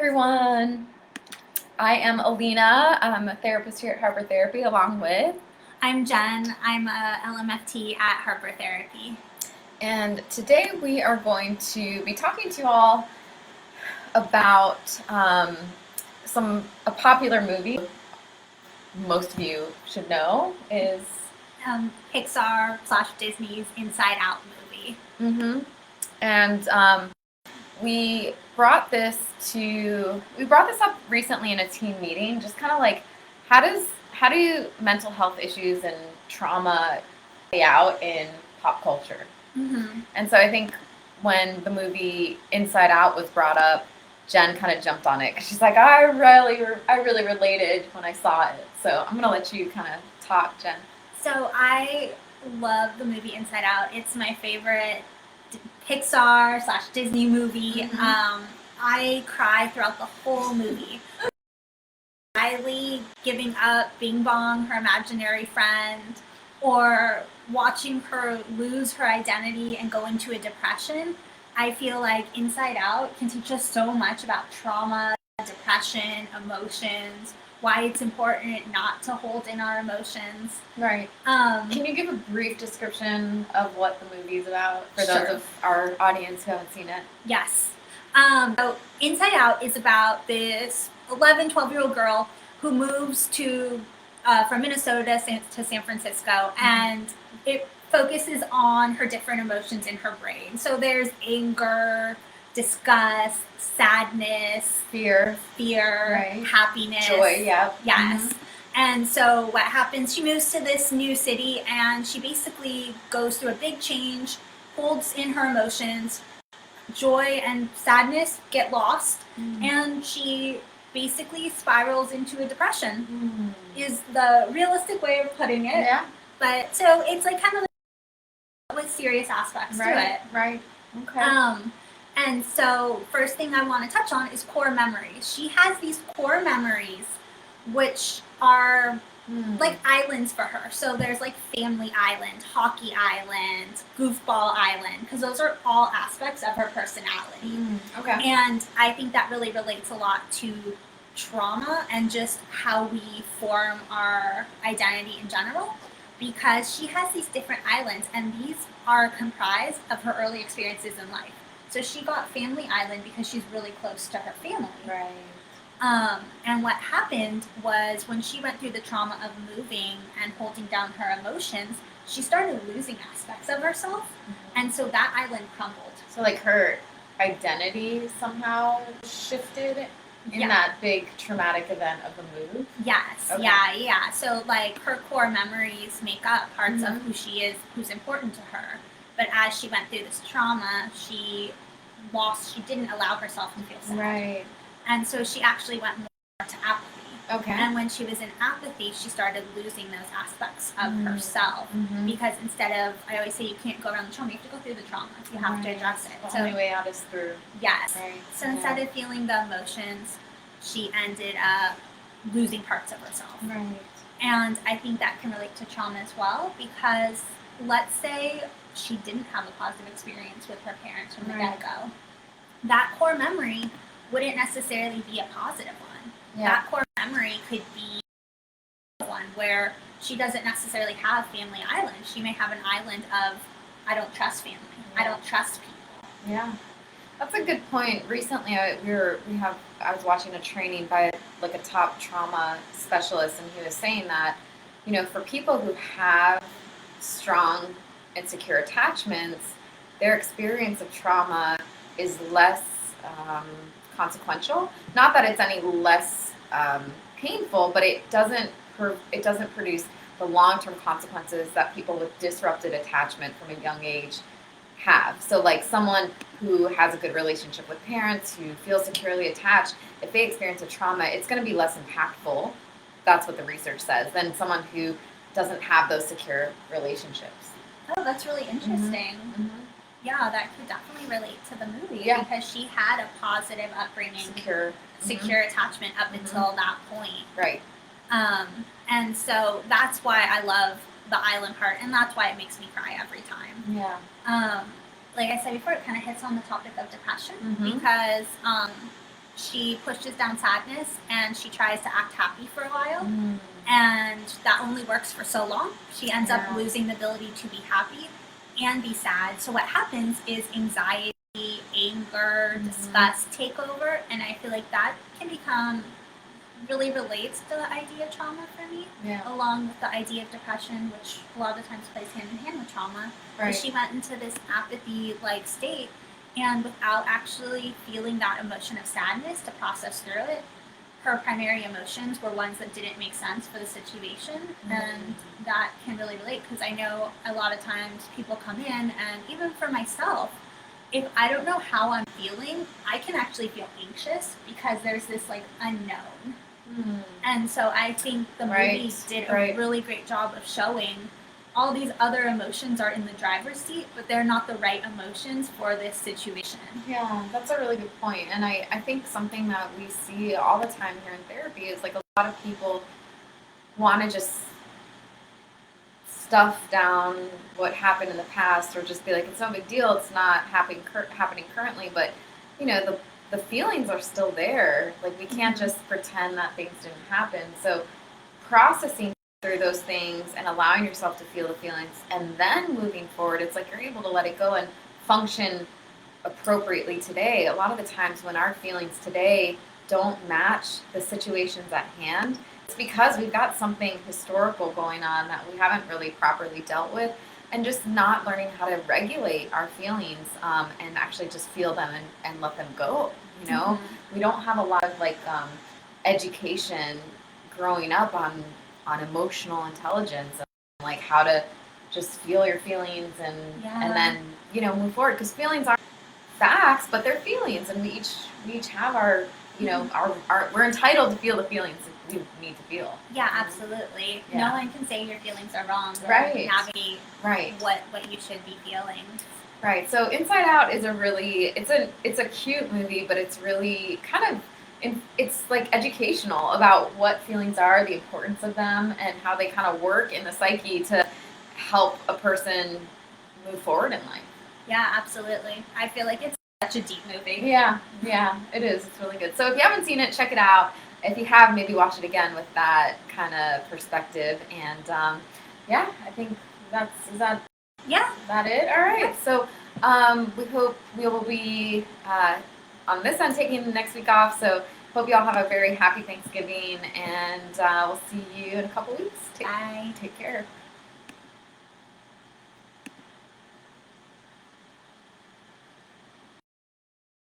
everyone. I am Alina. I'm a therapist here at Harbor Therapy, along with. I'm Jen. I'm a LMFT at Harbor Therapy. And today we are going to be talking to you all about a popular movie most of you should know is Pixar/Disney's Inside Out movie. Mm-hmm. And we brought this up recently in a team meeting, just kind of like how do mental health issues and trauma play out in pop culture? Mm-hmm. And so I think when the movie Inside Out was brought up, Jen kind of jumped on it because she's like, I really related when I saw it. So I'm gonna let you kind of talk, Jen. So I love the movie Inside Out. It's my favorite Pixar/Disney movie. Mm-hmm. I cry throughout the whole movie. Riley giving up Bing Bong, her imaginary friend, or watching her lose her identity and go into a depression. I feel like Inside Out can teach us so much about trauma, depression, emotions, why it's important not to hold in our emotions. Right. Can you give a brief description of what the movie is about for Sure. those of our audience who haven't seen it? Yes. So Inside Out is about this 11, 12-year-old girl who moves from Minnesota to San Francisco, Mm-hmm. and it focuses on her different emotions in her brain. So there's anger, disgust, sadness, Fear, right. Happiness, joy, yeah. Yes. Mm-hmm. And so what happens, she moves to this new city and she basically goes through a big change, holds in her emotions. Joy and sadness get lost, and she basically spirals into a depression, is the realistic way of putting it. Yeah. But so it's like kind of with serious aspects to it. Right. Okay. And so first thing I want to touch on is core memories. She has these core memories which are like islands for her. So there's like Family Island, Hockey Island, Goofball Island, because those are all aspects of her personality. Okay. And I think that really relates a lot to trauma and just how we form our identity in general, because she has these different islands and these are comprised of her early experiences in life. So she got Family Island because she's really close to her family. Right. And what happened was when she went through the trauma of moving and holding down her emotions, she started losing aspects of herself. And so that island crumbled. So like her identity somehow shifted in that big traumatic event of the move? Yes. Okay. Yeah. So like her core memories make up parts of who she is, who's important to her. But as she went through this trauma, she didn't allow herself to feel sad. Right. And so she actually went more to apathy. Okay. And when she was in apathy, she started losing those aspects of herself. Because instead of, I always say, you can't go around the trauma, you have to go through the trauma. You have to address it. The only way out is through. Yes. Right. So instead of feeling the emotions, she ended up losing parts of herself. Right. And I think that can relate to trauma as well, because let's say she didn't have a positive experience with her parents from the get-go. That core memory wouldn't necessarily be a positive one. Yeah. That core memory could be one where she doesn't necessarily have Family Island. She may have an island of, I don't trust family. I don't trust people. Yeah. That's a good point. Recently, I was watching a training by like a top trauma specialist, and he was saying that, for people who have strong and secure attachments, their experience of trauma is less consequential. Not that it's any less painful, but it doesn't produce the long-term consequences that people with disrupted attachment from a young age have. So like someone who has a good relationship with parents, who feels securely attached, if they experience a trauma, it's going to be less impactful. That's what the research says, than someone who doesn't have those secure relationships. Oh, that's really interesting. Yeah, that could definitely relate to the movie, because she had a positive upbringing, secure attachment up until that point. Right. And so that's why I love the island part, and that's why it makes me cry every time. Yeah. Like I said before, it kind of hits on the topic of depression, because she pushes down sadness and she tries to act happy for a while. Mm. And that only works for so long. She ends up Yeah. losing the ability to be happy and be sad. So what happens is anxiety, anger, Mhm. disgust take over, and I feel like that can become really relates to the idea of trauma for me, Yeah. along with the idea of depression, which a lot of times plays hand in hand with trauma. But Right. she went into this apathy like state, and without actually feeling that emotion of sadness to process through it, her primary emotions were ones that didn't make sense for the situation. And that can really relate because I know a lot of times people come in, and even for myself, if I don't know how I'm feeling, I can actually feel anxious because there's this like unknown. Mm. And so I think the movie Right, did a right. really great job of showing all these other emotions are in the driver's seat, but they're not the right emotions for this situation. Yeah, that's a really good point. And I think something that we see all the time here in therapy is like a lot of people want to just stuff down what happened in the past or just be like, it's no big deal. It's not happening currently. But, the feelings are still there. Like, we can't Mhm. just pretend that things didn't happen. So, processing through those things and allowing yourself to feel the feelings and then moving forward, it's like you're able to let it go and function appropriately today. A lot of the times when our feelings today don't match the situations at hand, it's because we've got something historical going on that we haven't really properly dealt with, and just not learning how to regulate our feelings, and actually just feel them and let them go. Mhm. We don't have a lot of education growing up on emotional intelligence and like how to just feel your feelings and Yeah. then move forward, because feelings are facts, but they're feelings, and we each have our Mhm. our we're entitled to feel the feelings that we need to feel. Yeah, absolutely. Yeah. No one can say your feelings are wrong or Right. navigate Right. what you should be feeling. Right. So Inside Out is it's a cute movie, but it's really kind of it's like educational about what feelings are, the importance of them, and how they kind of work in the psyche to help a person move forward in life. Yeah, absolutely. I feel like it's such a deep movie. Yeah, yeah, it is. It's really good. So if you haven't seen it, check it out. If you have, maybe watch it again with that kind of perspective. And yeah, I think Yeah. that it. All right. So we hope we will be on this end taking the next week off. So hope you all have a very happy Thanksgiving, and we'll see you in a couple weeks. Bye. Take care.